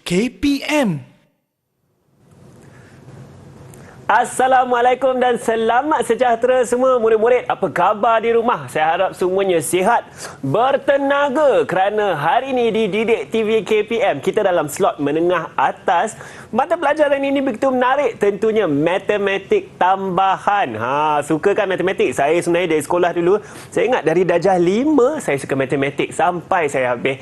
KPM. Assalamualaikum dan selamat sejahtera semua murid-murid. Apa khabar di rumah? Saya harap semuanya sihat, bertenaga kerana hari ini di Didik TV KPM kita dalam slot menengah atas. Mata pelajaran ini begitu menarik, tentunya matematik tambahan. Suka kan matematik? Saya sebenarnya dari sekolah dulu, saya ingat dari darjah 5 saya suka matematik sampai saya habis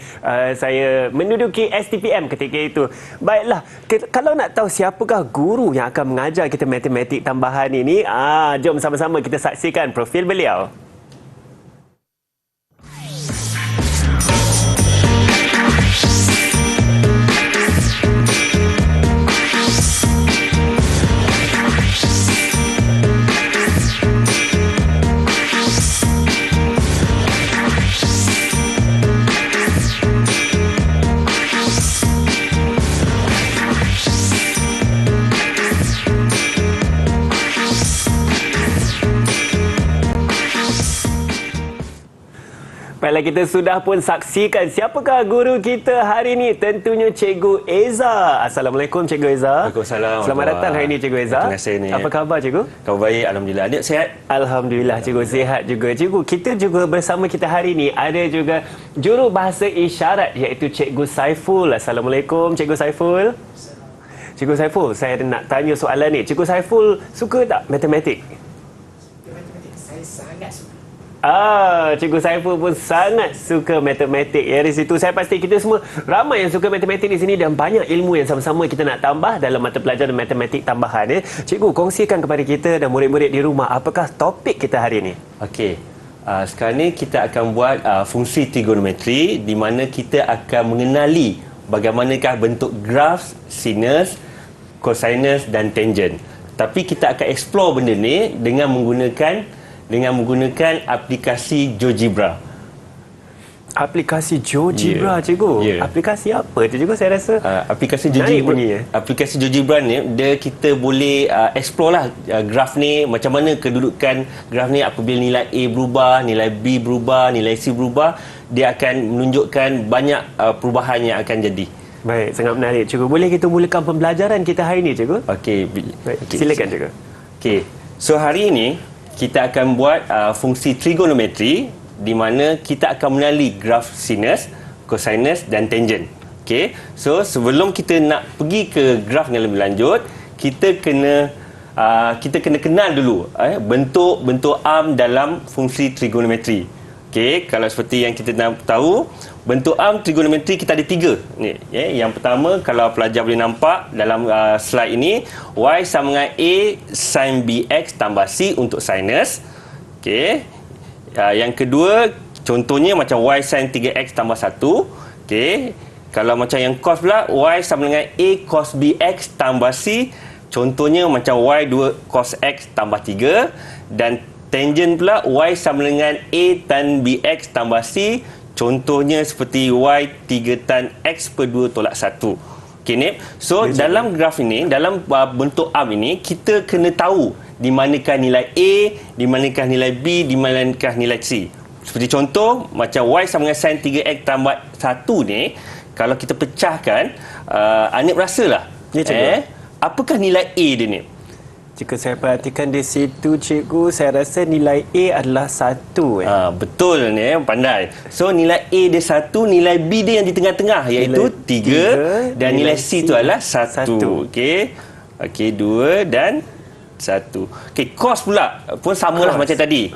saya menduduki STPM ketika itu. Baiklah, kalau nak tahu siapakah guru yang akan mengajar kita matematik tambahan ini, jom sama-sama kita saksikan profil beliau. Baiklah, kita sudah pun saksikan siapakah guru kita hari ini. Tentunya Cikgu Eza. Assalamualaikum Cikgu Eza. Waalaikumsalam. Selamat datang hari ini Cikgu Eza. Terima kasih ni. Apa khabar Cikgu? Khabar baik, alhamdulillah. Adik sihat? Alhamdulillah Cikgu sihat juga. Cikgu, kita juga bersama kita hari ini ada juga juru bahasa isyarat iaitu Cikgu Saiful. Assalamualaikum Cikgu Saiful. Cikgu Saiful, saya nak tanya soalan ni. Cikgu Saiful suka tak matematik? Saya sangat suka. Cikgu Saiful pun sangat suka matematik. Dari situ saya pasti kita semua ramai yang suka matematik di sini dan banyak ilmu yang sama-sama kita nak tambah dalam mata pelajaran matematik tambahan. Cikgu, kongsikan kepada kita dan murid-murid di rumah apakah topik kita hari ini? Okey. Sekarang ni kita akan buat fungsi trigonometri di mana kita akan mengenali bagaimanakah bentuk graf, sinus, cosinus dan tangent. Tapi kita akan explore benda ni dengan menggunakan aplikasi GeoGebra. Aplikasi GeoGebra, Cikgu? Aplikasi apa tu, Cikgu? Saya rasa aplikasi GeoGebra, aplikasi GeoGebra ni kita boleh explore lah graf ni, macam mana kedudukan graf ni apabila nilai A berubah, nilai B berubah, nilai C berubah, dia akan menunjukkan banyak perubahan yang akan jadi. Baik, sangat menarik Cikgu. Boleh kita mulakan pembelajaran kita hari ini, Cikgu? Okey. Silakan Cikgu. Okey. So hari ini kita akan buat fungsi trigonometri di mana kita akan mengenali graf sinus, cosinus dan tangent. Okey. So sebelum kita nak pergi ke graf yang lebih lanjut, kita kena kenal dulu bentuk arm dalam fungsi trigonometri. Okey, kalau seperti yang kita tahu, bentuk arm trigonometri kita ada 3 ni. Yang pertama, kalau pelajar boleh nampak dalam slide ini, y sama dengan a sin bx tambah c untuk sinus. Okey. Yang kedua, contohnya macam y sin 3x tambah 1. Okey. Kalau macam yang cos pula, y sama dengan a cos bx tambah c. Contohnya macam y 2 cos x tambah 3. Dan tangent pula, y sama dengan a tan bx tambah c. Contohnya seperti y 3 tan x per 2 tolak 1. Okey, Nip. So, dalam graf ini, dalam bentuk arm ini, kita kena tahu di manakah nilai A, di manakah nilai B, di manakah nilai C. Seperti contoh, macam y sama dengan sin 3x tambah 1 ni, kalau kita pecahkan, Nip rasalah. Apakah nilai A dia, Nip? Jika saya perhatikan di situ, Cikgu, saya rasa nilai A adalah 1. Betul ni, pandai. So, nilai A dia 1, nilai B dia yang di tengah-tengah, iaitu 3 dan nilai C tu adalah 1. Okey. Okey, 2 dan 1. Okey, cos pula pun samalah macam tadi.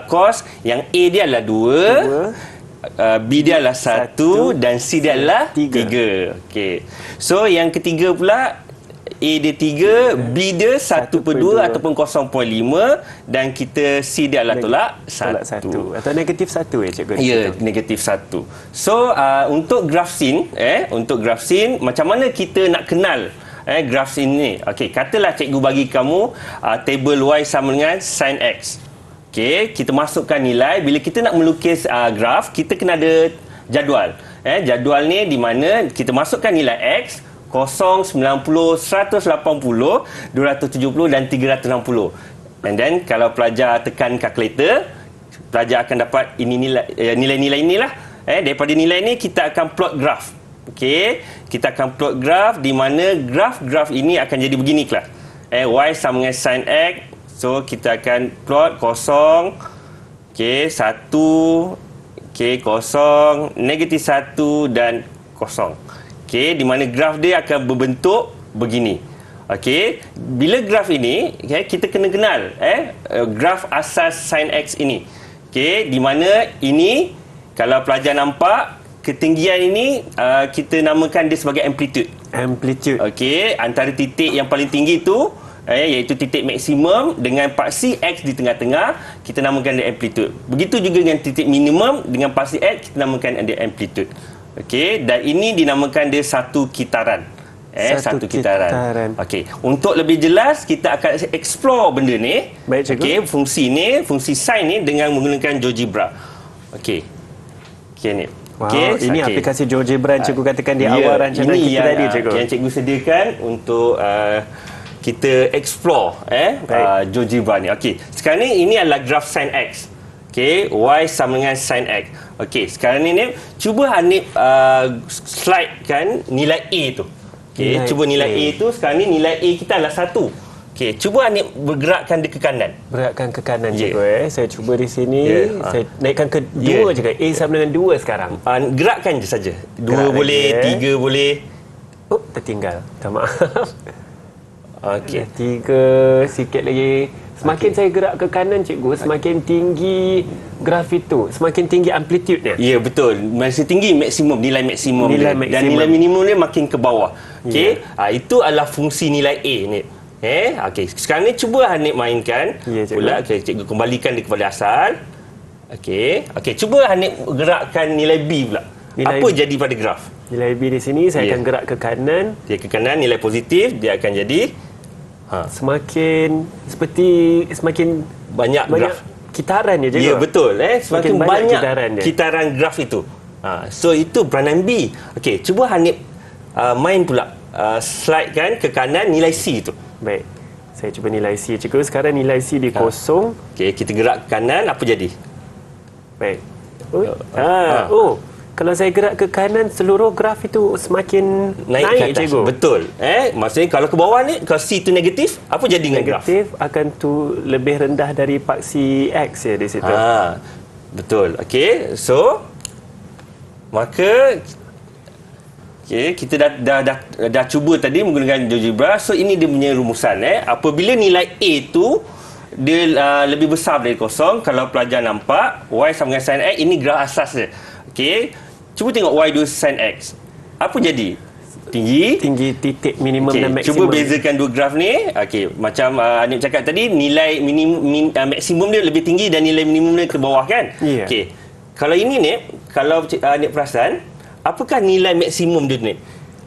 Cos yang A dia adalah 2. B dia adalah 1 dan C dia adalah 3. Okey. So yang ketiga pula, A dia 3, B dia 1/2 ataupun 0.5 dan kita C dia adalah tolak 1. Atau negatif 1 Cikgu? Ya, negatif 1. So untuk graf sin, macam mana kita nak kenal graf sin ni? Okey, katalah cikgu bagi kamu table y sama dengan sin x. Okey, kita masukkan nilai. Bila kita nak melukis graf, kita kena ada jadual. Jadual ni di mana kita masukkan nilai x, 0, 90, 180, 270 dan 360. And then kalau pelajar tekan kalkulator, pelajar akan dapat ini nilai-nilai inilah. Daripada nilai ni kita akan plot graf. Okey, kita akan plot graf di mana graf ini akan jadi begini kelas. Y sama dengan sin X. So kita akan plot kosong. Okey, 1, okey, kosong, -1 dan kosong. Okey, di mana graf dia akan berbentuk begini. Okey, bila graf ini, kita kena kenal graf asas sin X ini. Okey, di mana ini kalau pelajar nampak ketinggian ini kita namakan dia sebagai amplitude. Amplitude. Okey, antara titik yang paling tinggi itu iaitu titik maksimum dengan paksi X di tengah-tengah, kita namakan dia amplitude. Begitu juga dengan titik minimum dengan paksi X, kita namakan dia amplitude. Okey, dan ini dinamakan dia satu kitaran. Satu kitaran. Okey, untuk lebih jelas kita akan explore benda ni. Baik, cikgu. Okey, fungsi sin ni dengan menggunakan GeoGebra. Okey. Okey ni. Wow, Okay, ini aplikasi GeoGebra yang cikgu katakan di awal rancangan ini kita tadi, cikgu. yang cikgu sediakan untuk kita explore GeoGebra ni. Okey, sekarang ni ini adalah graf sin X. Okey, Y sama dengan sin X. Okey, sekarang ni cuba Hanif slidekan nilai A tu. Okey, cuba nilai A tu, sekarang ni nilai A kita adalah 1. Okey, cuba Hanif bergerakkan dia ke kanan. Beratkan ke kanan, cikgu. Saya cuba di sini. Saya naikkan ke 2 je. A sama dengan 2 sekarang. Gerakkan je saja. 2 Gerak boleh, lagi, 3 boleh. Oh, tertinggal. Minta maaf. Okey. 3 sikit lagi. Semakin saya gerak ke kanan, cikgu, semakin tinggi graf itu, semakin tinggi amplitude-nya. Ya, betul. Masih tinggi maksimum, nilai maksimum Nilai dia. maksimum. Dan nilai minimum dia makin ke bawah. Okey. Itu adalah fungsi nilai A ni. Okey. Sekarang ni cuba Hanif mainkan. Ya, cikgu. Pula cikgu kembalikan dia kepada asal. Okey. Okey, cuba Hanif gerakkan nilai B pula. Apa jadi pada graf? Nilai B di sini saya akan gerak ke kanan. Dia ke kanan, nilai positif, dia akan jadi Semakin banyak graf. Kitaran je, cikgu. Ya, betul. Semakin banyak kitaran graf itu. So itu peranan B. Okey, cuba Hanif main pula slide kan ke kanan nilai C itu. Baik. Saya cuba nilai C, cikgu. Sekarang nilai C di kosong. Okey, kita gerak ke kanan, apa jadi? Baik. Kalau saya gerak ke kanan, seluruh graf itu semakin naik, ke atas. cikgu. Betul. Maksudnya kalau ke bawah ni, kalau C itu negatif, apa jadi dengan graf? Negatif akan lebih rendah dari paksi X ya di situ. Betul. Okey, so maka kita dah cuba tadi menggunakan GeoGebra. So ini dia punya rumusan. Apabila nilai A tu dia lebih besar dari kosong, kalau pelajar nampak Y sama dengan sin X, ini graf asas dia. Okey, cuba tengok Y2 sin X. Apa jadi? Tinggi titik minimum dan maksimum. Cuba bezakan dua graf ni. Okey, macam Hanif cakap tadi, nilai maksimum dia lebih tinggi dan nilai minimum dia ke bawah kan? Yeah. Okey. Kalau ini ni, kalau Hanif perasan, apakah nilai maksimum dia ni?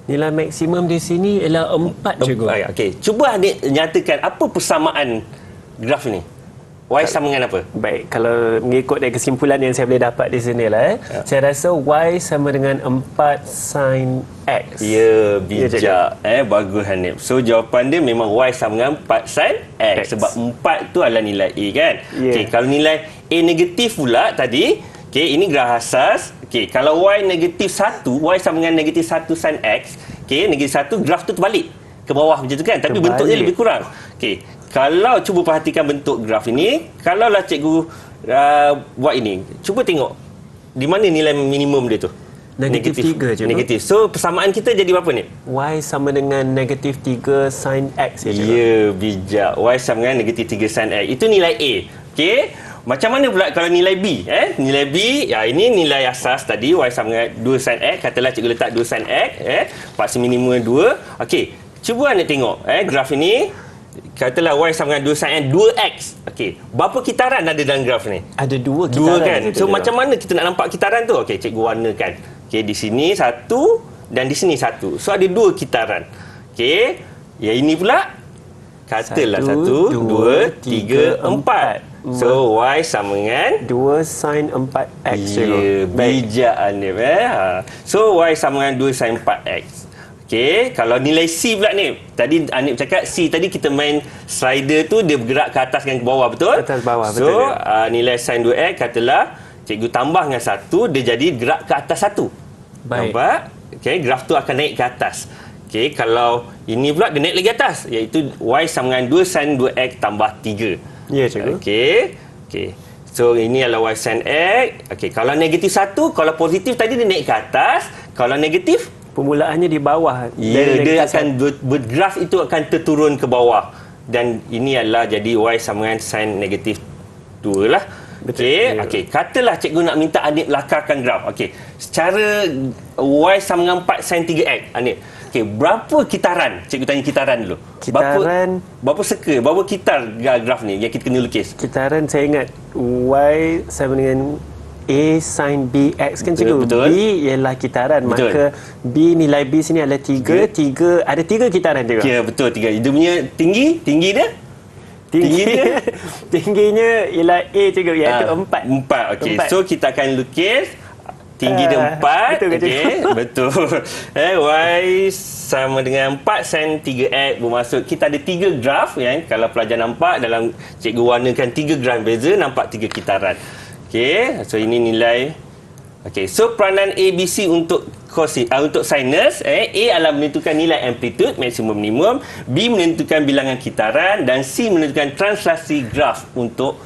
Nilai maksimum di sini ialah 4, cikgu. Okey, cuba Hanif nyatakan apa persamaan graf ni. Y sama dengan apa? Baik, kalau mengikut dari kesimpulan yang saya boleh dapat di sini lah, saya rasa Y sama dengan 4 sin X. Ya, bijak. Bagus Hanif. So jawapan dia memang Y sama dengan 4 sin X. Sebab 4 tu adalah nilai A kan? Okey, kalau nilai A negatif pula tadi, ini graf asas. Okey, kalau Y negatif 1, Y sama dengan negatif 1 sin X. Negatif 1, graf tu terbalik ke bawah macam tu kan? Tapi bentuknya lebih kurang. Okey. Kalau cuba perhatikan bentuk graf ini, kalaulah cikgu buat ini, cuba tengok di mana nilai minimum dia tu. Negatif 3 je. Negatif. So persamaan kita jadi berapa ni? Y sama dengan negatif 3 sin X ya, cikgu. Ya, bijak. Y sama dengan negatif 3 sin X. Itu nilai A. Okey. Macam mana pula kalau nilai B? Nilai B, ini nilai asas tadi, Y sama dengan 2 sin X. Katalah cikgu letak 2 sin X. Paksi minimum 2. Okey. Cuba anda tengok graf ini. Katalah Y sama dengan 2 sin X, 2X. Okey, berapa kitaran ada dalam graf ni? Ada 2 kitaran. 2 kan? So macam mana kita nak nampak kitaran tu? Okey, cikgu warnakan. Okey, di sini 1 dan di sini 1. So ada 2 kitaran. Okey, yang ini pula katalah 1, 2, 3, 4. So Y sama dengan 2 sin 4X. Ya, bijak Hanif. So Y sama dengan 2 sin 4X. Okey, kalau nilai C pula ni. Tadi Hanif cakap C tadi kita main slider tu dia bergerak ke atas dan ke bawah, betul? Atas bawah, so, betul. So, nilai sin 2X katalah cikgu tambah dengan 1, dia jadi gerak ke atas 1. Baik. Nampak? graf tu akan naik ke atas. Okey, kalau ini pula dia naik lagi atas, iaitu y sama dengan 2 sin 2x tambah 3. Ya, cikgu. Okey. So ini adalah y sin x. Okey, kalau negatif 1, kalau positif tadi dia naik ke atas, kalau negatif Permulaannya di bawah. ya, dia akan bergraf itu akan terturun ke bawah. Dan ini adalah jadi y sama dengan sin negatif 2 lah. Okey, katalah cikgu nak minta Anip lakarkan graf. Okey, secara y sama dengan 4 sin 3x, Anip. Okey, berapa kitaran? Cikgu tanya kitaran dulu. Kitaran. Berapa circle, berapa kitar graf ni yang kita kena lukis? Kitaran saya ingat y sama dengan A sin BX kan cikgu. Betul. B ialah kitaran. Betul. Maka B nilai B sini adalah 3. Ada 3 kitaran juga. Ya, betul, 3. Dia punya tinggi dia? Tinggi dia? Tingginya ialah A cikgu, iaitu 4. 4, okey. So kita akan lukis tinggi dia 4. Betul ke Okey, betul. Y sama dengan 4 sin 3x, bermaksud kita ada 3 graf ya. Kalau pelajar nampak dalam cikgu warnakan 3 graf beza, nampak 3 kitaran. Okey, so ini nilai. Okey, so peranan ABC untuk untuk sinus, A adalah menentukan nilai amplitude maksimum minimum, B menentukan bilangan kitaran dan C menentukan translasi graf untuk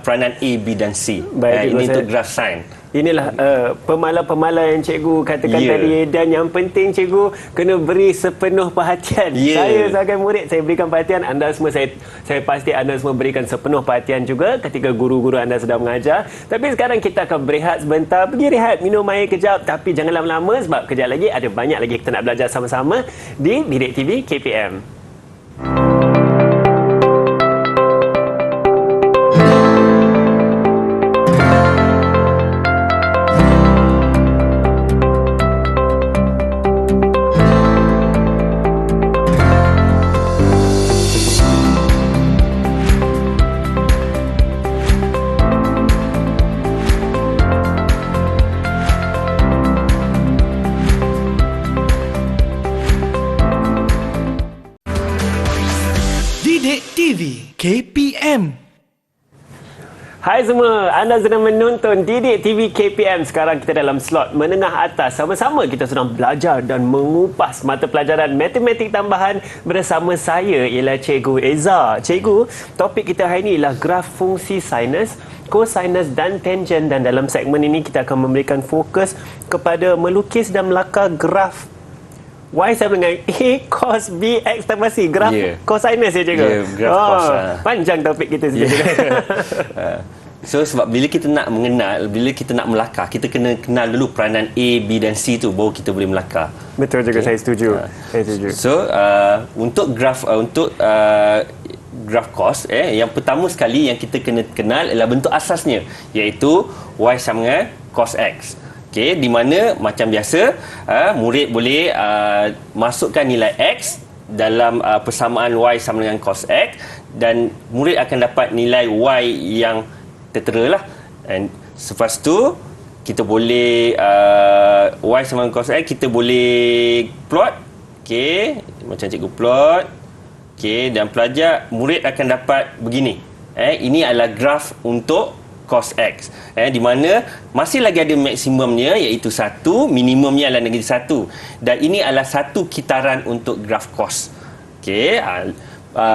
peranan A, B dan C. Ini untuk graf sin. Inilah pemalas-pemalas yang cikgu katakan tadi, dan yang penting cikgu kena beri sepenuh perhatian. Saya sebagai murid, saya berikan perhatian, anda semua saya pasti anda semua berikan sepenuh perhatian juga ketika guru-guru anda sedang mengajar. Tapi sekarang kita akan berehat sebentar, pergi rehat, minum air kejap, tapi jangan lama-lama sebab kejap lagi ada banyak lagi kita nak belajar sama-sama di Didik TV KPM. Didik TV KPM. Hai semua, anda sedang menonton Didik TV KPM. Sekarang kita dalam slot menengah atas. Sama-sama kita sedang belajar dan mengupas mata pelajaran matematik tambahan bersama saya ialah Cikgu Eza. Cikgu, topik kita hari ini ialah graf fungsi sinus, kosinus dan tangen, dan dalam segmen ini kita akan memberikan fokus kepada melukis dan melakar graf Y sama dengan A cos B X tambah C. Graf kosinus ya cikgu? Ya, graf cos. Panjang topik kita sikit. So sebab bila kita nak mengenal, bila kita nak melakar, kita kena kenal dulu peranan A, B dan C tu, baru kita boleh melakar. Betul juga, saya setuju. Saya setuju. So untuk graf graf cos, yang pertama sekali yang kita kena kenal adalah bentuk asasnya, iaitu Y sama dengan cos X. Okey, di mana macam biasa murid boleh masukkan nilai X dalam persamaan Y sama dengan cos X, dan murid akan dapat nilai Y yang tertera lah. And selepas tu kita boleh Y sama dengan cos X, kita boleh plot. Okey, macam cikgu plot. Okey, dan pelajar murid akan dapat begini. Ini adalah graf untuk cos X, di mana masih lagi ada maksimumnya iaitu 1, minimumnya adalah negatif 1, dan ini adalah satu kitaran untuk graf cos. Okey,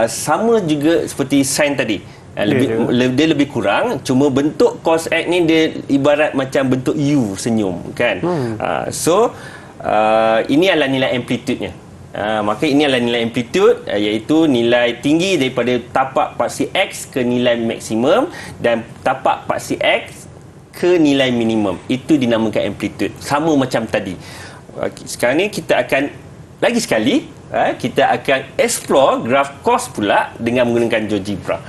sama juga seperti sin tadi. Dia lebih kurang, cuma bentuk cos X ni dia ibarat macam bentuk U senyum kan. So ini adalah nilai amplitude-nya. Maka ini adalah nilai amplitude, iaitu nilai tinggi daripada tapak paksi X ke nilai maksimum dan tapak paksi X ke nilai minimum. Itu dinamakan amplitude. Sama macam tadi. Sekarang ni kita akan lagi sekali kita akan explore graf cos pula dengan menggunakan GeoGebra.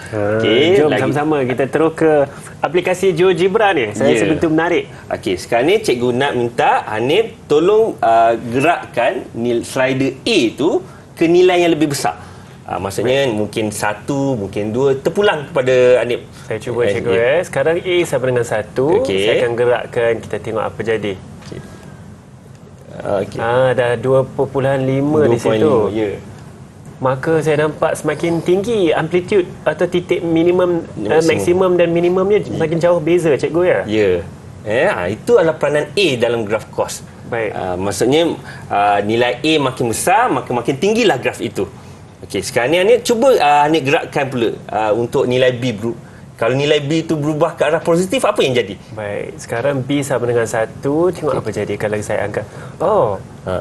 Jom sama-sama kita terus ke aplikasi GeoGebra ni. Saya sebetul menarik. Okey, sekarang ni cikgu nak minta Hanif tolong gerakkan slider A tu ke nilai yang lebih besar. Maksudnya mungkin 1, mungkin 2, terpulang kepada Hanif. Saya cuba cikgu. Sekarang A sama dengan 1. Saya akan gerakkan, kita tengok apa jadi. Dah 2.5 di situ. Maka saya nampak semakin tinggi amplitude atau titik minimum, maksimum dan minimumnya makin jauh beza cikgu ya. Itu adalah peranan A dalam graf kos. Baik. Maksudnya nilai A makin besar, makin tinggilah graf itu. Okey, sekarang ni cuba Anik gerakkan pula untuk nilai B. Kalau nilai B itu berubah ke arah positif, apa yang jadi? Baik, sekarang B sama dengan 1. Tengok apa jadi kalau saya angkat.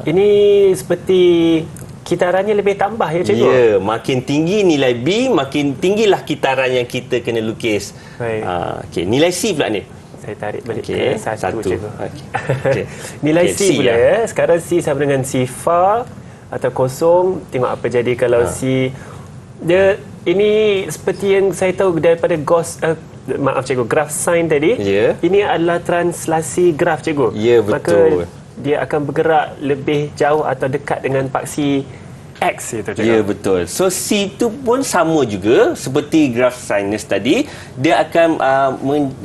Ini seperti kitarannya lebih tambah ya cikgu? Ya, makin tinggi nilai B, makin tinggilah kitaran yang kita kena lukis. Baik. Okey, nilai C pula ni. Saya tarik balik Okey, ke 1 cikgu. Okey. Nilai Okey, C pula ya. Sekarang C sama dengan sifar atau kosong. Tengok apa jadi kalau C. Dia ini seperti yang saya tahu daripada maaf cikgu, graf sin tadi. Ya. Ini adalah translasi graf cikgu. Ya, betul. Maka dia akan bergerak lebih jauh atau dekat dengan paksi X itu cikgu. Ya, betul. So C itu pun sama juga seperti graf sinus tadi, dia akan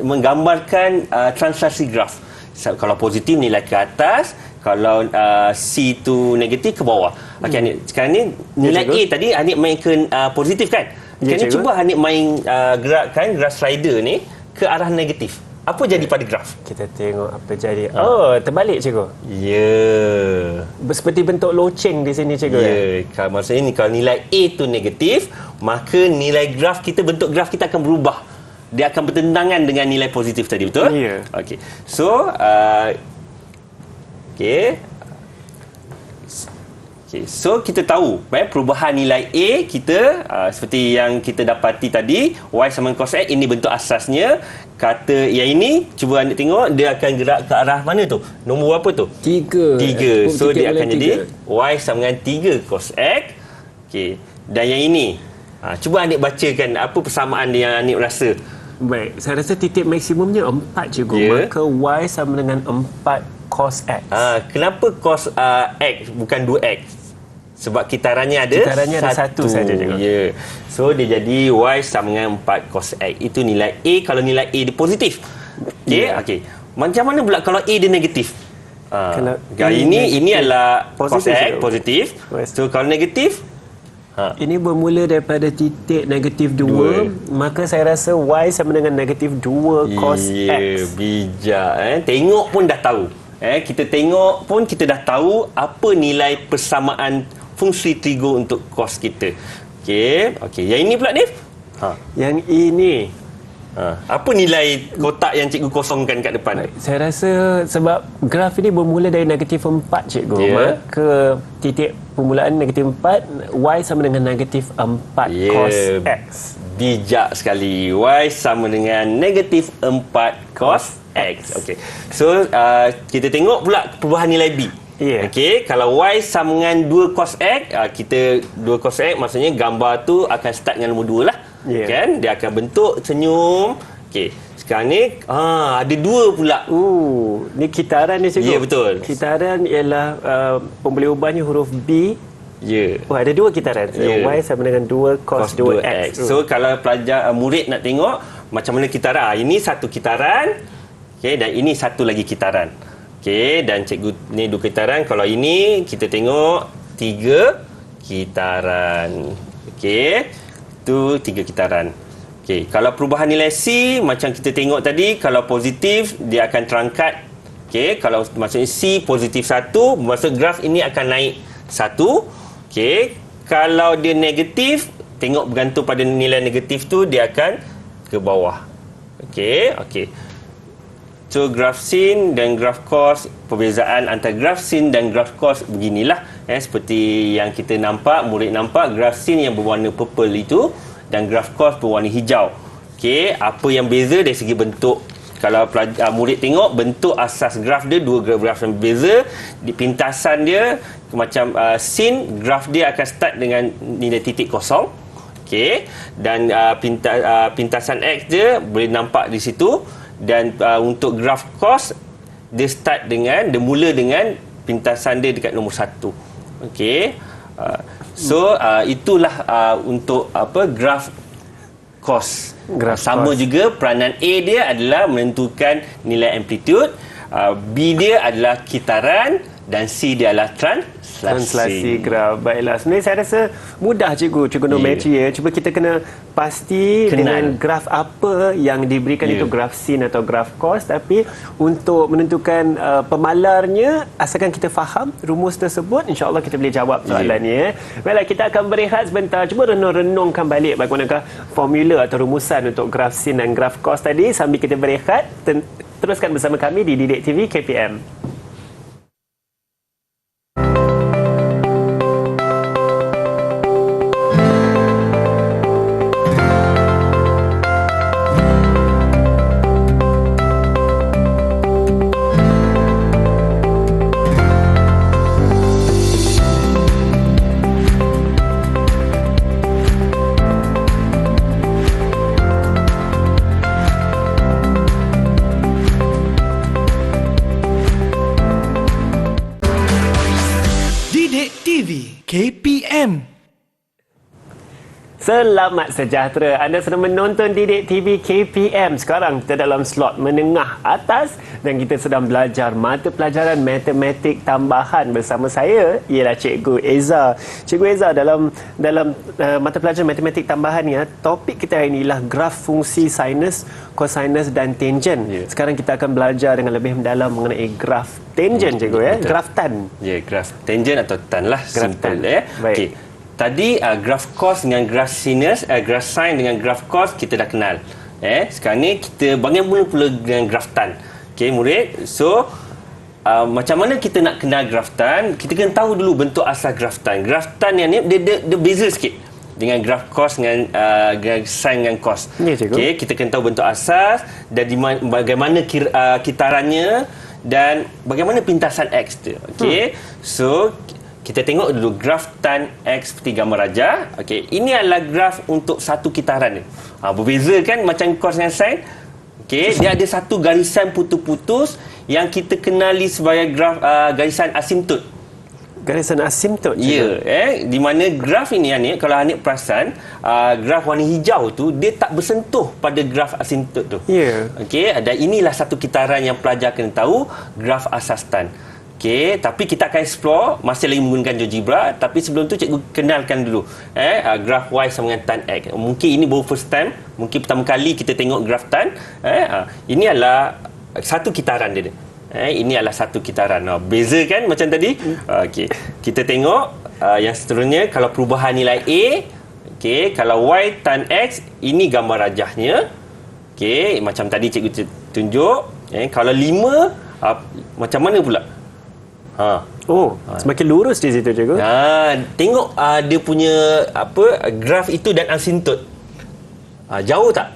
menggambarkan translasi graf. Kalau positif nilai ke atas, kalau C itu negatif ke bawah. Okey Anik, sekarang ni nilai A tadi Anik main ke positif kan? Sekarang ni cuba Anik main gerakkan graf slider ni ke arah negatif. Apa jadi pada graf? Kita tengok apa jadi. Terbalik cikgu. Ya. Seperti bentuk loceng di sini cikgu. Ya, maksudnya ni kalau nilai A tu negatif, maka nilai graf kita, bentuk graf kita akan berubah. Dia akan bertentangan dengan nilai positif tadi, betul? Ya. Okey. So, so kita tahu perubahan nilai A kita seperti yang kita dapati tadi, Y sama cos X, ini bentuk asasnya. Kata yang ini, cuba anda tengok, dia akan gerak ke arah mana tu? Nombor apa tu? 3. 3. So dia akan jadi Y sama dengan 3 cos X. Okey. Dan yang ini, cuba Anik bacakan apa persamaan yang Anik rasa. Baik, saya rasa titik maksimumnya 4 cikgu. Maka Y sama dengan 4 cos X. Kenapa cos X bukan 2X? Sebab kitarannya ada satu saja cikgu. Ya. So dia jadi Y sama dengan 4 cos X. Itu nilai A kalau nilai A dia positif. Okey, okey. Macam mana pula kalau A dia negatif? Kalau ini adalah cos positif, X positif. So kalau negatif, ini bermula daripada titik negatif 2, maka saya rasa Y sama dengan negatif 2 cos X. Bijak. Tengok pun dah tahu. Kita tengok pun kita dah tahu apa nilai persamaan fungsi trigo untuk cos kita. Okey. Yang ini pula, Dave? Yang ini. Apa nilai kotak yang cikgu kosongkan kat depan? Saya rasa sebab graf ini bermula dari negatif 4 cikgu. Maka titik permulaan negatif 4, Y sama dengan negatif 4 cos X. Bijak sekali. Y sama dengan negatif 4 cos X. Okey. So kita tengok pula perubahan nilai B. Okey, kalau Y sama dengan 2 cos X, kita 2 cos X maksudnya gambar tu akan start dengan nombor 2 lah. Kan? Dia akan bentuk senyum. Okey. Sekarang ni ada 2 pula. Ni kitaran ni cikgu. Ya, betul. Kitaran ialah pemboleh ubahnya huruf B. Ya. Ada 2 kitaran. Y sama dengan 2 cos 2X. So kalau pelajar murid nak tengok macam mana kitaran. Ini satu kitaran. Okey, dan ini satu lagi kitaran. Okey, dan cikgu ni 2 kitaran. Kalau ini kita tengok 3 kitaran. Okey. Itu 3 kitaran. Okey, kalau perubahan nilai C macam kita tengok tadi, kalau positif dia akan terangkat. Okey, kalau maksudnya C positif 1, maksud graf ini akan naik 1. Okey, kalau dia negatif, tengok bergantung pada nilai negatif tu dia akan ke bawah. Okey. So graf sin dan graf cos, perbezaan antara graf sin dan graf cos beginilah. Seperti yang kita nampak, murid nampak graf sin yang berwarna purple itu dan graf cos berwarna hijau. Okey, apa yang beza dari segi bentuk? Kalau murid tengok bentuk asas graf dia, 2 graf yang berbeza. Di pintasan dia macam sin, graf dia akan start dengan nilai titik kosong. Okey, dan pintasan X dia boleh nampak di situ. Dan untuk graf cos dia dia mula dengan pintasan dia dekat nombor 1. Okey. So itulah untuk graf cos. Sama juga peranan A dia adalah menentukan nilai amplitude, B dia adalah kitaran dan C dia adalah translasi graf. Baiklah, sebenarnya saya rasa mudah trigonometri ya. Cuba kita kena pasti dengan graf apa yang diberikan itu graf sin atau graf cos, tapi untuk menentukan pemalarnya, asalkan kita faham rumus tersebut, insya-Allah kita boleh jawab soalannya. Baiklah, kita akan berehat sebentar. Cuba renung-renungkan balik bagaimanakah formula atau rumusan untuk graf sin dan graf cos tadi sambil kita berehat. Teruskan bersama kami di Didik TV KPM. Didik TV KPM. Selamat sejahtera. Anda sedang menonton Didik TV KPM. Sekarang kita dalam slot menengah atas dan kita sedang belajar mata pelajaran matematik tambahan bersama saya ialah Cikgu Eza. Cikgu Eza, dalam mata pelajaran matematik tambahan ni, topik kita hari ini ialah graf fungsi sinus, cosinus dan tangent. Sekarang kita akan belajar dengan lebih mendalam mengenai graf tangent, Cikgu ya. Graf tan. Graf tangent atau tan lah, Graf simple tan. ya. Baik. Okey. Tadi graf cos dengan graf sinus, graf sin dengan graf cos kita dah kenal. Sekarang ni kita bagaimana pula dengan graf tan. Okey murid, so macam mana kita nak kenal graf tan? Kita kena tahu dulu bentuk asal graf tan. Graf tan yang ni dia beza sikit dengan graf cos dengan graf sin dengan cos. Ya, cikgu. Okey, kita kena tahu bentuk asas dan bagaimana kitarannya dan bagaimana pintasan X tu. Okey. So kita tengok dulu graf tan X seperti gambar rajah. Okey, ini adalah graf untuk satu kitaran ni. Berbeza kan macam cos dengan sin. Okey, dia ada satu garisan putus-putus yang kita kenali sebagai graf garisan asimtot. Garisan asimtot. Ya, di mana graf ini kalau Hanif perasan, graf warna hijau tu dia tak bersentuh pada graf asimtot tu. Ya. Okey, dan inilah satu kitaran yang pelajar kena tahu, graf asas tan. Okey, tapi kita akan explore masih lagi menggunakan GeoGebra, tapi sebelum tu cikgu kenalkan dulu graf Y sama dengan tan X. Mungkin ini baru first time, mungkin pertama kali kita tengok graf tan. Ini adalah satu kitaran dia. Ini adalah satu kitaran. Beza kan macam tadi? Okey, kita tengok yang seterusnya, kalau perubahan nilai A, okey, kalau Y tan X, ini gambar rajahnya. Okey, macam tadi cikgu tunjuk. Kalau 5, macam mana pula? Semakin lurus di situ, cikgu. Tengok dia punya graf itu dan asimtot. Jauh tak?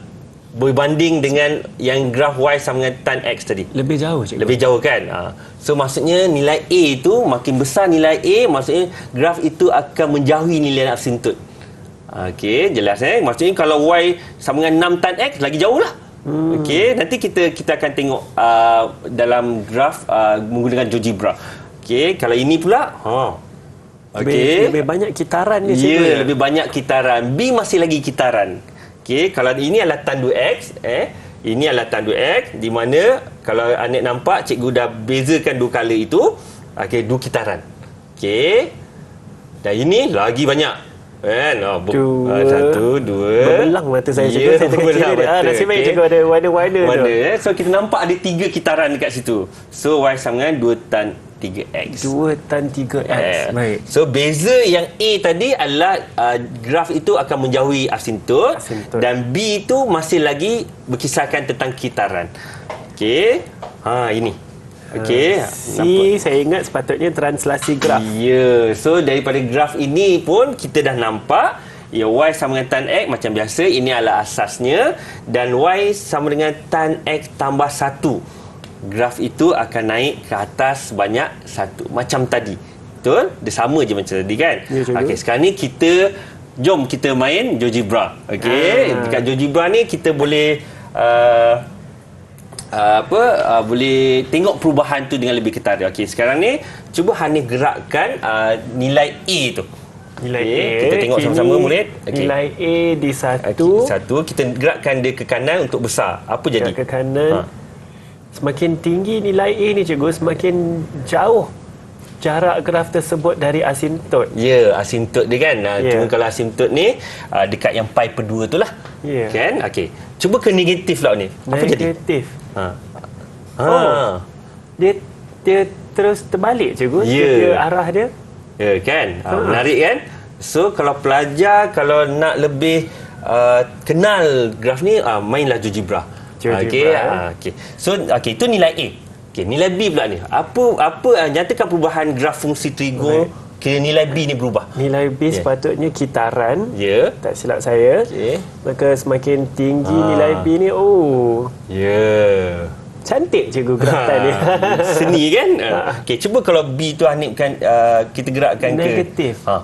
Berbanding dengan yang graf Y sama dengan tan X tadi. Lebih jauh, cikgu. Lebih jauh kan? So maksudnya nilai A itu makin besar nilai A, maksudnya graf itu akan menjauhi nilai asimtot. Okey, jelas maksudnya kalau Y sama dengan 6 tan X lagi jauh lah. Okey, nanti kita akan tengok dalam graf menggunakan GeoGebra. Okey, kalau ini pula okey, lebih banyak kitaran dia, cikgu. Ya, lebih banyak kitaran. B masih lagi kitaran. Okey, kalau ini adalah tan 2X, ini adalah tan 2X, di mana kalau Anik nampak cikgu dah bezakan dua color itu. Okey, dua kitaran. Okey. Dan ini lagi banyak. Satu, dua. Berbelang mata saya, cikgu. Saya tengah kira dia. Nasib baik cikgu ada warna-warna tu. So kita nampak ada 3 kitaran dekat situ. So Y sama dengan 2 tan 3X. 2 tan 3X. Baik. So beza yang A tadi adalah graf itu akan menjauhi asimtot, dan B itu masih lagi berkisarkan tentang kitaran. Okey. Ini. Okey. Saya ingat sepatutnya translasi graf. Ya. So daripada graf ini pun kita dah nampak Y sama dengan tan X macam biasa, ini adalah asasnya, dan Y sama dengan tan X tambah 1. Graf itu akan naik ke atas sebanyak 1 macam tadi. Betul? Dia sama je macam tadi kan? Ya, okey, sekarang ni jom kita main GeoGebra. Okey, dekat GeoGebra ni kita boleh boleh tengok perubahan tu dengan lebih ketara. Okey, sekarang ni cuba Hanif gerakkan nilai A tu. Nilai A. Kita tengok sama-sama murid. Nilai A di 1. Kita gerakkan dia ke kanan untuk besar. Apa jadi? Ke kanan. Semakin tinggi nilai A ni, cikgu, semakin jauh jarak graf tersebut dari asimtot. Ya, asimtot dia kan. Ya. Cuma kalau asimtot ni dekat yang pi per 2 tu lah. Ya. Kan? Okey. Cuba ke negatif lah ni. Apa jadi? Negatif. Ha. Oh. Dia terus terbalik cikgu. Ya. Dia arah dia. Ya kan? Menarik kan? So kalau pelajar kalau nak lebih kenal graf ni, mainlah GeoGebra. GeoGebra. Okey. So itu nilai A. Okey, nilai B pula ni. Apa nyatakan perubahan graf fungsi trigo kira nilai B ni berubah. Nilai B sepatutnya kitaran. Ya. Tak silap saya. Okey. Maka semakin tinggi nilai B ni, Ya. cantik cikgu graf tadi. Seni kan? Okey, cuba kalau B tu Hanif kita gerakkan Negatif. ke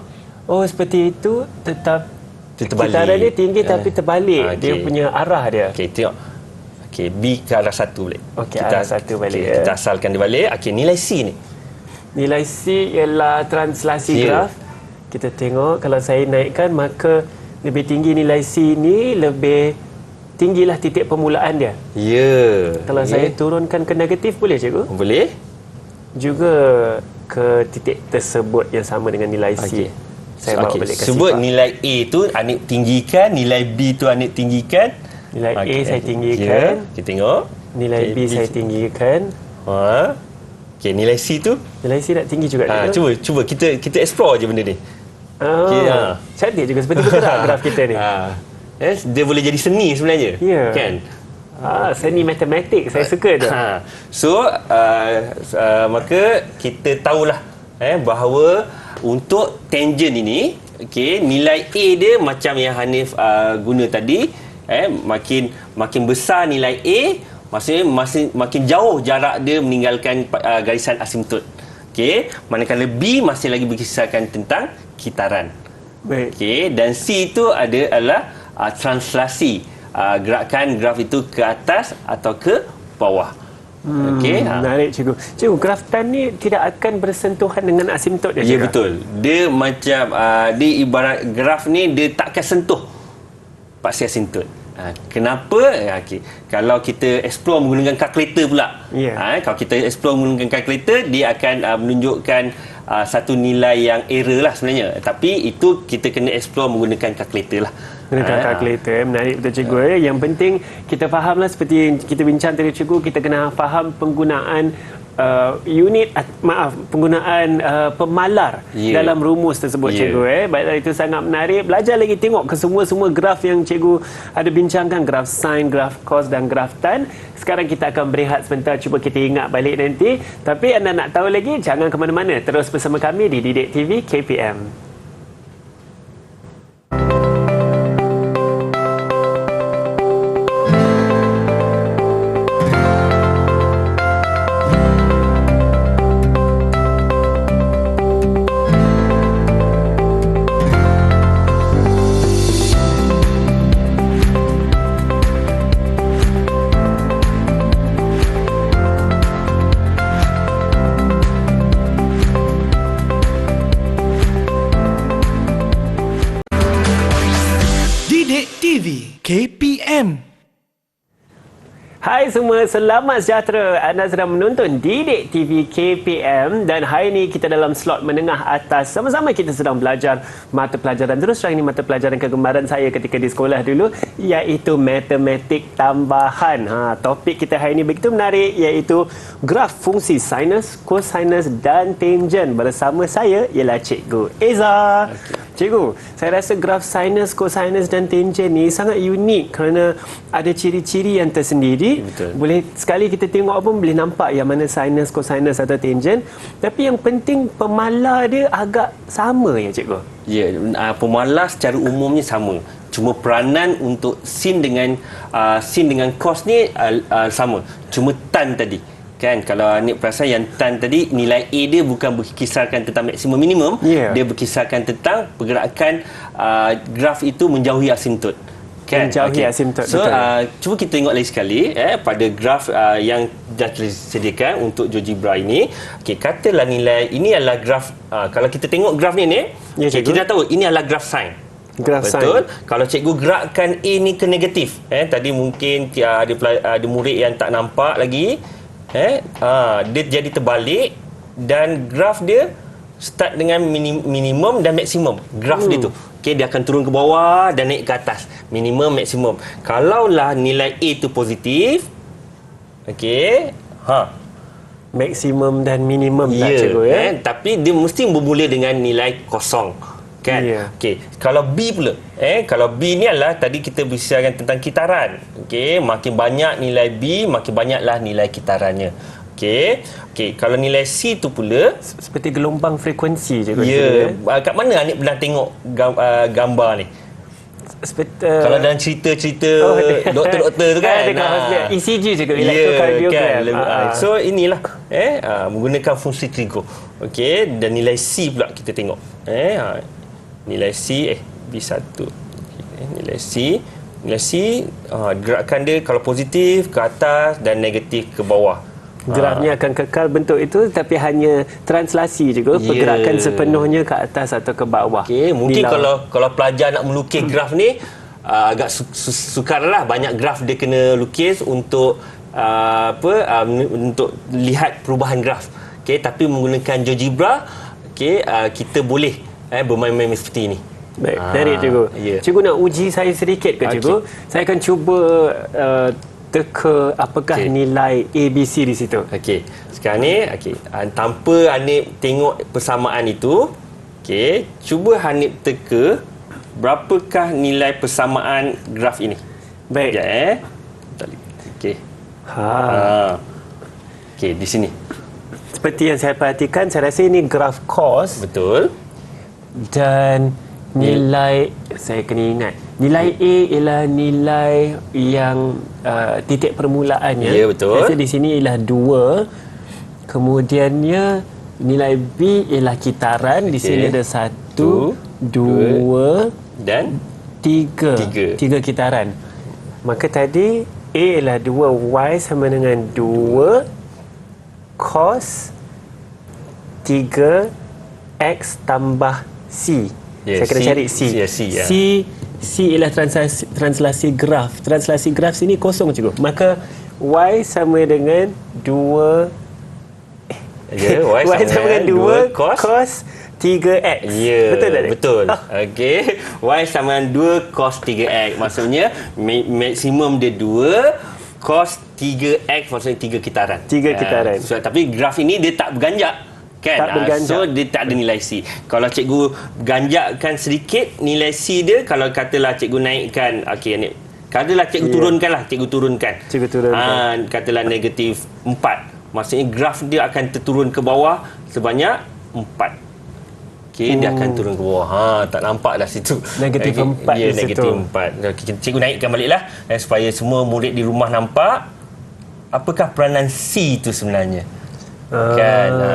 Seperti itu tetap Dia terbalik. kitaran dia tinggi tapi terbalik. Okey. Dia punya arah dia. Okey, tengok. Okey, B ke arah 1 balik. Okey, arah 1 balik, ya. Kita asalkan dia balik. Okey, nilai C ni. Nilai C ialah translasi Ya. graf. Kita tengok kalau saya naikkan, maka lebih tinggi nilai C ni, lebih tinggilah titik permulaan dia. Ya. Kalau saya turunkan ke negatif, boleh cikgu? Boleh? Juga ke titik tersebut yang sama dengan nilai C. Okey. Saya bawa balik ke Sebut sifar. nilai A tu Hanif tinggikan, nilai B tu Hanif tinggikan. Nilai A saya tinggikan. Ya, kita tengok. Nilai Okey, B saya tinggikan. Okey, nilai C tu. Nilai C nak tinggi juga. cikgu. Cuba kita explore je benda ni. Okey, Cantik juga seperti bergerak graf kita ni. Dia boleh jadi seni sebenarnya. Ya. Kan? Seni matematik saya suka tu. So maka kita tahulah bahawa untuk tangent ini, okey, nilai A dia macam yang Hanif guna tadi, makin besar nilai A, maksudnya makin jauh jarak dia meninggalkan garisan asimtot. Okey, manakala B masih lagi berkisarkan tentang kitaran. Baik. Okey, dan C itu adalah translasi gerakan graf itu ke atas atau ke bawah. Okey. Menarik cikgu. Cikgu, graf tan ni tidak akan bersentuhan dengan asimtot dia. Ya, cikgu? betul. Dia macam dia ibarat graf ni dia takkan sentuh paksi asimtot. Kenapa? Okey. Kalau kita explore menggunakan kalkulator pula. Ya. Kalau kita explore menggunakan kalkulator, dia akan menunjukkan satu nilai yang error lah sebenarnya. Tapi itu kita kena explore menggunakan kalkulator lah. Gunakan kalkulator. Menarik betul cikgu. Yang penting kita fahamlah seperti yang kita bincang tadi cikgu, kita kena faham penggunaan penggunaan pemalar dalam rumus tersebut cikgu. Baiklah, itu sangat menarik. Belajar lagi, tengok ke semua graf yang cikgu ada bincangkan, graf sin, graf cos dan graf tan. Sekarang kita akan berehat sebentar, cuba kita ingat balik nanti. Tapi anda nak tahu lagi, jangan ke mana-mana. Terus bersama kami di Didik TV KPM. Didik TV KPM. Hai semua, selamat sejahtera. Anda sedang menonton Didik TV KPM dan hari ini kita dalam slot menengah atas. Sama-sama kita sedang belajar mata pelajaran. Terus terang ini mata pelajaran kegemaran saya ketika di sekolah dulu, iaitu matematik tambahan. Topik kita hari ini begitu menarik, iaitu graf fungsi sinus, cosinus dan tangent. Bersama saya ialah Cikgu Eza. Cikgu, saya rasa graf sinus, cosinus dan tangent ni sangat unik kerana ada ciri-ciri yang tersendiri. Betul. Boleh sekali kita tengok pun boleh nampak yang mana sinus, cosinus atau tangent. Tapi yang penting pemalar dia agak sama ya cikgu. Ya, pemalar secara umumnya sama. Cuma peranan untuk sin dengan cos ni sama. Cuma tan tadi. Kan, kalau Anik perasan yang tan tadi, nilai A dia bukan berkisarkan tentang maksimum minimum, dia berkisarkan tentang pergerakan graf itu menjauhi asimtot. Kan? Menjauhi asimtot, So, betul. cuba kita tengok lagi sekali pada graf yang dah disediakan untuk GeoGebra ini. Okey, katalah nilai ini adalah graf, kalau kita tengok graf ni, Ya, kita dah tahu ini adalah graf sin. Graf Betul. sin. Kalau cikgu gerakkan A ni ke negatif, tadi mungkin ada murid yang tak nampak lagi, dia jadi terbalik. dan graf dia start dengan minimum dan maksimum. Graf dia tu. Okey, dia akan turun ke bawah dan naik ke atas. Minimum, maksimum. Kalaulah nilai A tu positif, okey, Maksimum dan minimum tak ya, cikgu ya. tapi dia mesti bermula dengan nilai kosong. Kan? Ya. Okey, kalau B pula, kalau B ni adalah tadi kita berbincang tentang kitaran. Okey, makin banyak nilai B, makin banyaklah nilai kitarannya. Okey, kalau nilai C tu pula, Seperti gelombang frekuensi cikgu. ya, kat mana Anik pernah tengok gambar ni? Seperti Kalau dalam cerita-cerita doktor-doktor tu kan. Dekat ECG cikgu, Ya, electrocardiogram. kan. So inilah menggunakan fungsi trigo. Okey, dan nilai C pula kita tengok. Nilai C B1. Nilai C gerakan dia kalau positif ke atas dan negatif ke bawah. Grafnya akan kekal bentuk itu, tapi hanya translasi juga, pergerakan sepenuhnya ke atas atau ke bawah. Okey, mungkin kalau pelajar nak melukis graf ni agak sukar lah. Banyak graf dia kena lukis untuk untuk lihat perubahan graf. Okey, tapi menggunakan GeoGebra, kita boleh bermain-main seperti ini. Baik, menarik cikgu. Ya. Cikgu nak uji saya sedikit ke cikgu? Saya akan cuba teka apakah nilai ABC di situ. Okey, sekarang ni tanpa Hanif tengok persamaan itu, cuba Hanif teka berapakah nilai persamaan graf ini. Baik. Sekejap Okey, di sini. Seperti yang saya perhatikan, saya rasa ini graf cos. Betul. Dan nilai, saya kena ingat, nilai A ialah nilai yang titik permulaannya. Ya, betul. Saya rasa di sini ialah 2. Kemudiannya nilai B ialah kitaran. Di sini ada 1, 2 dan 3 kitaran. Maka tadi A ialah 2, Y sama dengan 2 cos 3 X tambah C. Ya, Saya kena cari C. C ialah translasi graf. Translasi graf sini kosong cikgu. Maka Y sama dengan 2 Y sama dengan 2 cos 3X. Ya, betul tak? Betul. Okey. Y sama dengan 2 cos 3X. Maksudnya maksimum dia 2 cos 3X, maksudnya 3 kitaran. 3 kitaran. Tapi graf ini dia tak berganjak. Kan? Tak berganjak. So dia tak ada nilai C. Kalau cikgu ganjakkan sedikit nilai C dia, kalau katalah cikgu naikkan, ni katalah cikgu turunkan. Cikgu turunkan. Katalah negatif 4. Maksudnya graf dia akan terturun ke bawah sebanyak 4. Dia akan turun ke bawah. Tak nampak dah situ. Negatif 4 Ya, di negatif situ. 4. Cikgu naikkan baliklah supaya semua murid di rumah nampak apakah peranan C itu sebenarnya.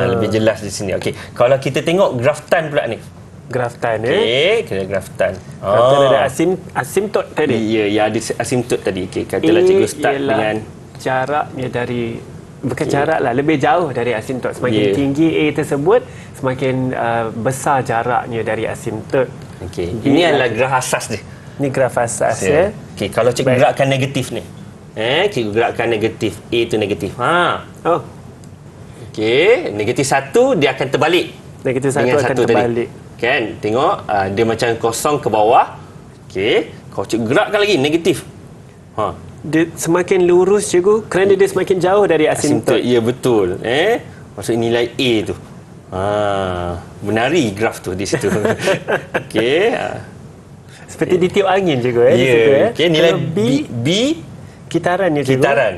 Lebih jelas di sini. Okey, kalau kita tengok graf tan pula ni. Graf tan Kita graf tan. Ada asimtot tadi. Ya, ada asimtot tadi. Katalah cikgu start dengan jaraknya dari, bukan jarak lah, lebih jauh dari asimtot. Semakin tinggi A tersebut, semakin besar jaraknya dari asimtot. Ini adalah graf asas dia. Ini graf asas ya. Kalau cikgu gerakkan negatif ni. Cikgu gerakkan negatif. A tu negatif. Negatif 1 dia akan terbalik. Negatif 1 dengan akan terbalik. Kan? Tengok dia macam kosong ke bawah. Kalau cikgu gerakkan lagi negatif. Dia semakin lurus cikgu kerana dia semakin jauh dari asimtot. Ya, betul. Maksud nilai A tu. Menari graf tu di situ. Seperti ditiup angin cikgu di situ nilai B kitarannya cikgu. Kitaran.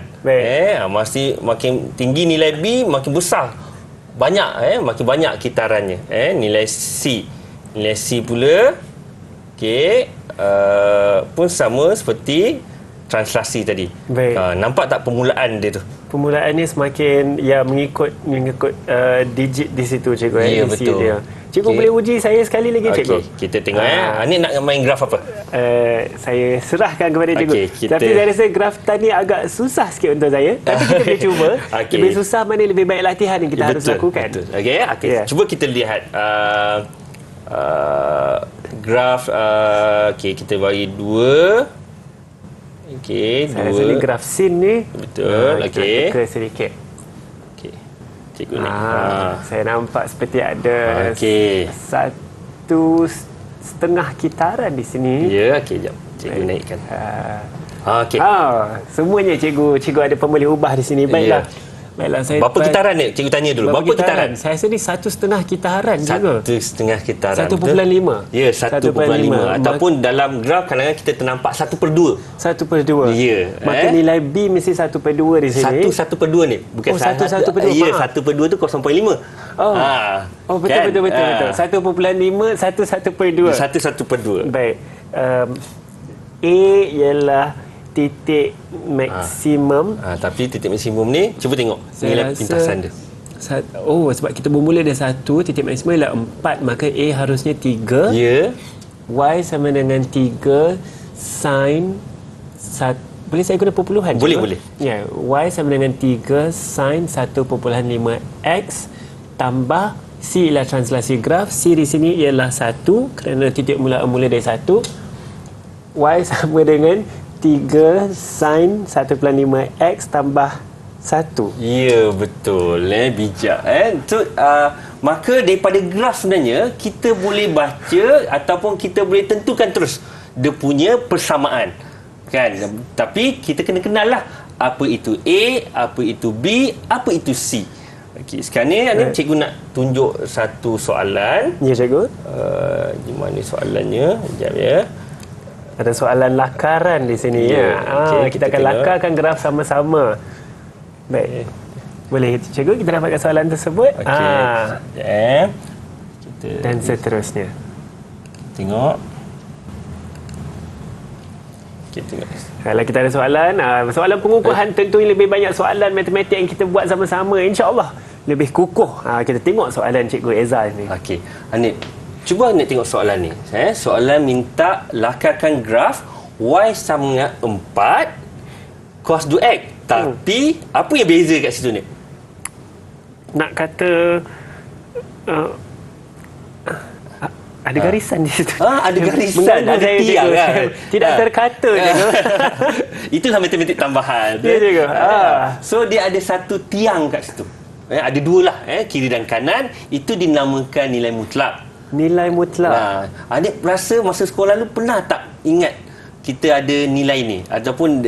Masih makin tinggi nilai B, makin besar. Makin banyak kitarannya. Nilai C. Nilai C pula pun sama seperti translasi tadi. Nampak tak permulaan dia tu? Permulaannya semakin mengikut digit di situ cikgu Ya, di betul. dia. Cikgu boleh uji saya sekali lagi cikgu? Kita tengok Ni nak main graf apa? Saya serahkan kepada cikgu. Kita... Tapi saya rasa graf tadi agak susah sikit untuk saya. Tapi kita boleh cuba. Lebih susah mana lebih baik latihan yang kita harus lakukan. Betul. Cuba kita lihat graf. Kita bagi 2. Saya rasa ni graf sin ni. Betul. Kita teka sedikit. Cikgu naik. Saya nampak seperti ada Okey. 1.5 kitaran di sini. Ya, okey, jap. Cikgu naikkan. Okey. Semuanya cikgu ada pemboleh ubah di sini. Baiklah. Baiklah, saya Berapa kitaran ni? Cikgu tanya dulu. Berapa kitaran? Saya rasa ni 1.5 kitaran juga. 1.5 kitaran. 1.5. Ya, 1.5. Ataupun dalam graf kadang-kadang kita ternampak 1/2. 1/2. Ya. Maka nilai B mesti 1/2 di sini. 1/2 ni. Bukan 1/2. Ya, 1/2 tu 0.5. Betul. 1.5, 1/2. 1/2. Baik. A ialah titik maksimum. Tapi titik maksimum ni, cuba tengok nilai pintasan dia. Sebab kita bermula dari 1, titik maksimum ialah 4, maka A harusnya 3. Ya. Y sama dengan 3 sin 1. Boleh saya guna perpuluhan? Boleh. Ya, Y sama dengan 3 sin 1.5x tambah C ialah translasi graf. C di sini ialah 1 kerana titik mula dari 1. Y sama dengan 3 sin 1.5x tambah 1. Ya, betul. Bijak. So, maka daripada graf sebenarnya, kita boleh baca ataupun kita boleh tentukan terus dia punya persamaan. Kan? Tapi kita kena kenal lah apa itu A, apa itu B, apa itu C. Okey, sekarang ni cikgu nak tunjuk satu soalan. Ya, cikgu. Di mana soalannya? Sekejap ya. Ada soalan lakaran di sini. Okay, kita akan lakarkan graf sama-sama. Baik. Boleh cikgu kita dapatkan soalan tersebut? Okey. Dan seterusnya. Tengok. Okey, tengok. Kalau kita ada soalan, soalan pengukuhan tentunya lebih banyak soalan matematik yang kita buat sama-sama. InsyaAllah lebih kukuh. Kita tengok soalan Cikgu Ezal ni. Okey. Hanif, cuba Hanif tengok soalan ni. Soalan minta lakarkan graf Y sama dengan 4 cos 2x. Tapi, apa yang beza kat situ ni? Nak kata... ada garisan di situ. Ada garisan, ada tiang kan? Tidak terkata. Itulah matematik tambahan. Ya, cikgu. So, dia ada satu tiang kat situ. Ada dua lah, kiri dan kanan. Itu dinamakan nilai mutlak. Nilai mutlak. Adik rasa masa sekolah lalu pernah tak ingat kita ada nilai ni ataupun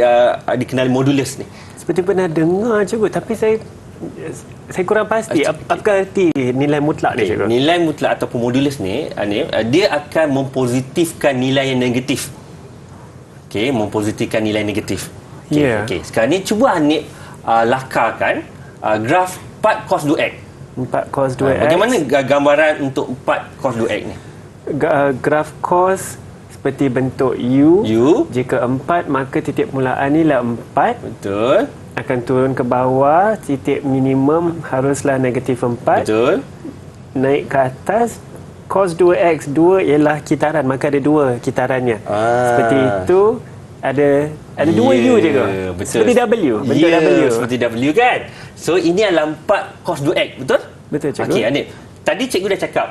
dikenali modulus ni? Seperti pernah dengar cikgu, tapi saya kurang pasti apakah arti nilai mutlak ni cikgu. Nilai mutlak ataupun modulus ni dia akan mempositifkan nilai yang negatif. Okey, mempositifkan nilai negatif. Okey, sekarang ni cuba Hanif lakarkan graf 4 cos 2x. 4 cos 2x. Bagaimana gambaran untuk 4 cos 2x ni? Graf cos seperti bentuk U. Jika 4, maka titik mulaan ni lah 4. Betul. Akan turun ke bawah, titik minimum haruslah negatif 4. Betul. Naik ke atas, cos 2x, 2 ialah kitaran, maka ada 2 kitarannya. Seperti itu, ada 2 U je ke? Betul. Seperti W. Bentuk W. Seperti W kan? So, ini adalah 4 cos 2x, betul? Betul, cikgu. Okey, Hanif. Tadi cikgu dah cakap,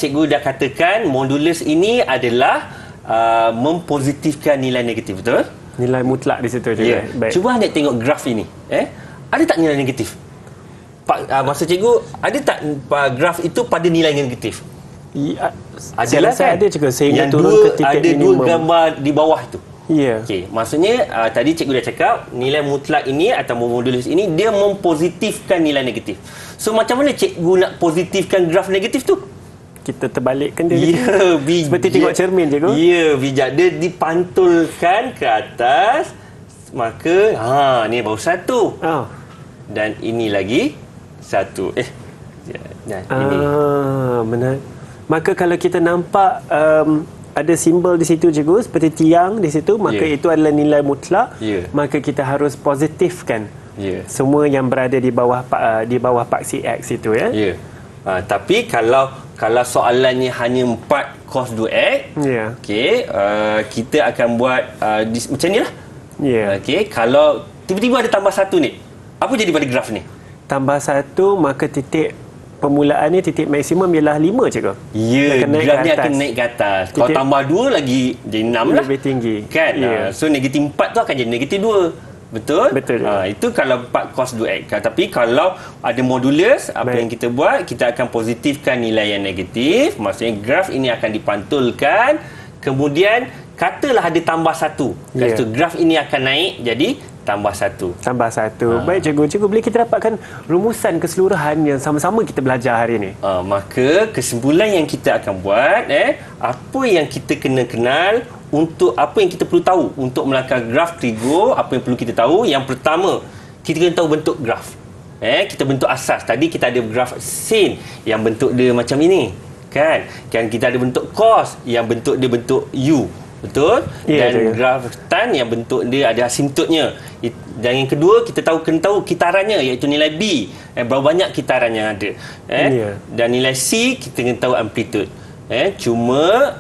cikgu dah katakan modulus ini adalah mempositifkan nilai negatif, betul? Nilai mutlak di situ juga. Baik. Cuba Hanif tengok graf ini. Ada tak nilai negatif? Maksud cikgu, ada tak graf itu pada nilai negatif? Adalah kan? Ada cikgu, sehingga turun ke titik ada minimum. Dua gambar di bawah itu. Ya. Okey, maksudnya tadi cikgu dah cakap nilai mutlak ini atau modulus ini dia mempositifkan nilai negatif. So macam mana cikgu nak positifkan graf negatif tu? Kita terbalikkan dia. Ya, bijak. Seperti tengok cermin cikgu. Ya, bijak. Dia dipantulkan ke atas. Maka ni baru 1. Dan ini lagi 1. Ini. Benar. Maka kalau kita nampak ada simbol di situ cikgu seperti tiang di situ, maka itu adalah nilai mutlak. Maka kita harus positifkan semua yang berada di bawah paksi X itu ya. Tapi kalau soalannya hanya 4 cos 2x, okey, kita akan buat macam ni lah. Okey, kalau tiba-tiba ada tambah 1 ni, apa jadi pada graf ni? Tambah 1, maka titik permulaannya titik maksimum ialah 5 cikgu. Graf ni akan naik ke atas. Kalau tambah 2 lagi jadi 6 lah. Lebih tinggi. Kan? So negatif 4 tu akan jadi negatif 2. Betul? Betul. Itu kalau 4 cos 2 x. Tapi kalau ada modulus, apa yang kita buat, kita akan positifkan nilai yang negatif. Maksudnya graf ini akan dipantulkan. Kemudian katalah ada tambah 1. Lepas tu graf ini akan naik jadi tambah 1. Tambah 1. Baik cikgu. Cikgu, boleh kita dapatkan rumusan keseluruhan yang sama-sama kita belajar hari ini? Maka kesimpulan yang kita akan buat, apa yang kita kena kenal, untuk apa yang kita perlu tahu untuk melakukan graf trigo, apa yang perlu kita tahu. Yang pertama, kita kena tahu bentuk graf. Kita bentuk asas. Tadi kita ada graf sin yang bentuk dia macam ini, kan kita ada bentuk cos yang bentuk dia bentuk U. Betul? Dan graf tan yang bentuk dia ada asimptotnya. Dan yang kedua, kita kena tahu kitarannya, iaitu nilai B. Berapa banyak kitaran yang ada. Dan nilai C, kita kena tahu amplitude. Cuma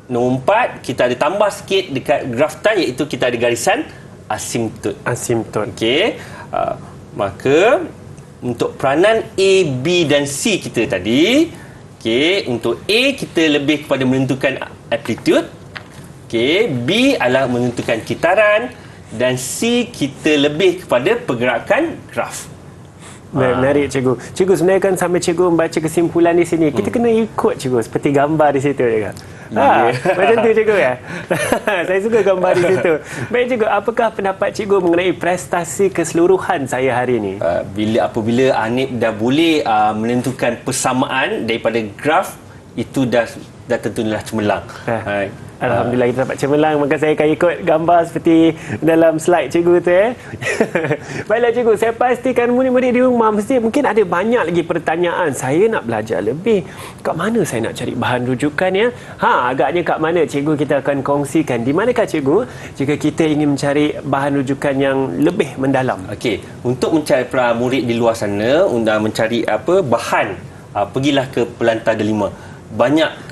nombor 4, kita ada tambah sikit dekat graf tan, iaitu kita ada garisan asimptot. Okey. Maka untuk peranan A, B dan C kita tadi, untuk A kita lebih kepada menentukan amplitude. B adalah menentukan kitaran, dan C kita lebih kepada pergerakan graf. Menarik cikgu. Cikgu, sebenarnya kan sambil cikgu membaca kesimpulan di sini, kita kena ikut cikgu seperti gambar di situ juga. Macam tu cikgu ya. Saya suka gambar di situ. Baik cikgu, apakah pendapat cikgu mengenai prestasi keseluruhan saya hari ini? Apabila Hanif dah boleh menentukan persamaan daripada graf, itu dah tentulah cemerlang. Alhamdulillah kita dapat cemerlang, maka saya akan ikut gambar seperti dalam slide cikgu tu. Baiklah cikgu, saya pastikan murid-murid di rumah mungkin ada banyak lagi pertanyaan. Saya nak belajar lebih, kat mana saya nak cari bahan rujukan ya? Agaknya kat mana cikgu kita akan kongsikan. Di manakah cikgu jika kita ingin mencari bahan rujukan yang lebih mendalam? Untuk mencari para murid di luar sana untuk mencari bahan, pergilah ke Pelantar Delima. Banyak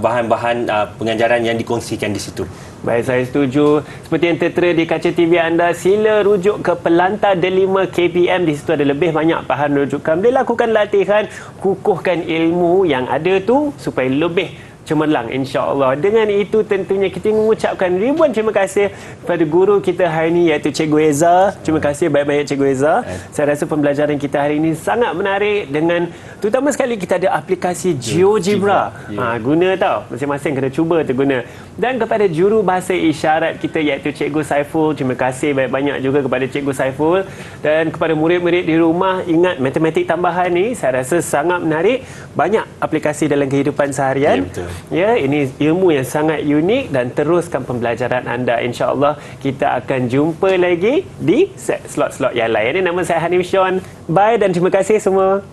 bahan-bahan pengajaran yang dikongsikan di situ. Baik, saya setuju. Seperti yang tertera di kaca TV anda, sila rujuk ke Pelantar Delima KPM. Di situ ada lebih banyak bahan rujukan. Boleh lakukan latihan, kukuhkan ilmu yang ada tu supaya lebih cemerlang, insya-Allah. Dengan itu tentunya kita mengucapkan ribuan terima kasih kepada guru kita hari ini, iaitu Cikgu Eza. Terima kasih banyak-banyak Cikgu Eza. Saya rasa pembelajaran kita hari ini sangat menarik, dengan terutama sekali kita ada aplikasi GeoGebra. Guna tau, masing-masing kena cuba tu guna. Dan kepada juru bahasa isyarat kita, iaitu Cikgu Saiful, terima kasih banyak-banyak juga kepada Cikgu Saiful. Dan kepada murid-murid di rumah, ingat matematik tambahan ni saya rasa sangat menarik. Banyak aplikasi dalam kehidupan seharian. Ya, ini ilmu yang sangat unik, dan teruskan pembelajaran anda. InsyaAllah kita akan jumpa lagi di slot-slot yang lain. Ini nama saya Hanif Sean. Bye dan terima kasih semua.